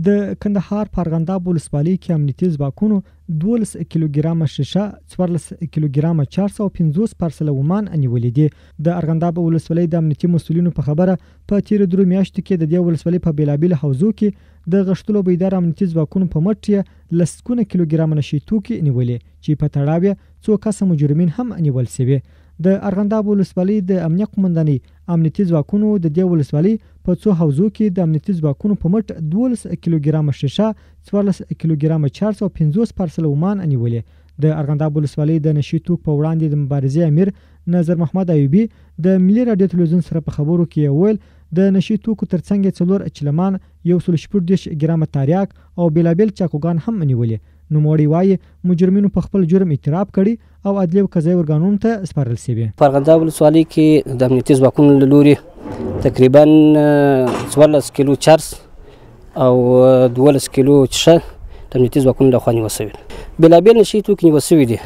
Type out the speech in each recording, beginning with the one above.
د کندهار په ارغنداب ولسوالۍ کې امنیتي ځواکونو 12 کیلوګرامه شیشه 14 کیلوګرامه چارس او 50 پارسله ومان نیولې دي. د ارغنداب ولسوالۍ د امنیتي مسؤلینو په خبره په تیر 2 میاشتو کې د دې ولسوالۍ په بیلابیل حوزو کې د غشتلو بیدار امنیتي ځواکونو په مټ لسکونه کیلوګرامه نشي توکي نیولې چې په تړاو څو کسه مجرمین هم نیول شوي. د ارغنداب ولسوالۍ د امنیت قومندانۍ امنیتي ځواکونو د دې ولسوالۍ په څو حوزو کې د امنیتي ځواکونو په مټ 12 کیلوګرامه شیشه 14 کیلوګرامه چارس او 50 پارسله ومان نیولې. د ارغنداب ولسوالۍ د نشي توک په وړاندې د مبارزې امیر نظر محمد ایوبي د ملي رادیو تلویزیون سره په خبرو کې ویل د نشي توکو ترڅنګ 4 چلمان 114 ګرامه تاریاک او بیلابیل چاقوګان هم نیولې. نوموړي وایي مجرمینو په خپل جرم اعتراف کړي او عدلي او قضایي ارګانونو ته سپارل شوي. په ارغنداب ولسوالۍ کې د امنیتي ځواکونو له لوري تقریبا 14 کیلو چارس او 12 کیلو شیشه د امنیتي ځواکونو لخوا نیول شوي. بیلابیل نشي توکي نیول شوي دي.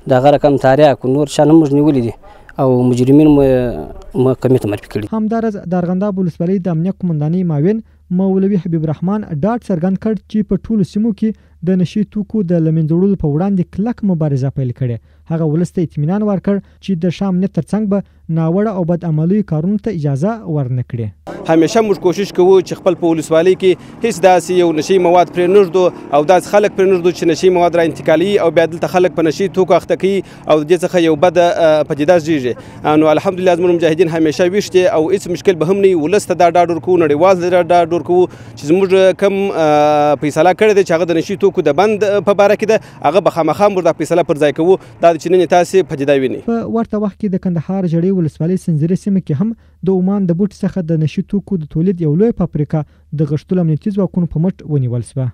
د هغه رقم تاریاک او نور شیان هم موږ نیولي دي او مجرمین محکمې ته معرفي کړي. همدارس د ارغنداب ولسوالۍ د امنیت قومندانۍ معاون مولوي حبیب الرحمن ډاډ څرګند کړ چې په ټولو سیمو کې د نشي توکو د لمنځه په وړاندې کلک مبارزه پیل کړې. هغه ولس ته اطمینان ورکړ چې د شام امنیت ترڅنګ به ناوړه او بد عملي کارونو ته اجازه ورنه کړي. همیشه موږ کوشش کوو چې خپل په ولسوالۍ کې هیڅ داسې یو نشي مواد پرې نږدو او داسې خلک پرې نږدو چې نشي مواد را انتقالي او بیا دلته خلک په نشي توکو اخته کوي او د دې څخه یو بد پدیده زیږي. نو الحمدلله زموږ مجاهدین همیشه ویښ دي او هیڅ مشکل به هم نه وي. ولس ته دا ډاډ ورکوو، نړیوال ته دا ډاډ ورکوو چې زموږ کوم فیصله کړې ده چې هغه د نشي توکو د بند په باره کې ده هغه به خامخا موږ دا فیصله پر ځای کوو. دا چې نن تاسې پدیده وینئ. په ورته وخت کې د کندهار ژړۍ ولسوالۍ سنځري سیمه کې هم د عمان د بوټ څخه د نشي توکو د تولید یو لوی فابریکه د غشتلو امنیتي ځواکونو په مټ ونیول شوه.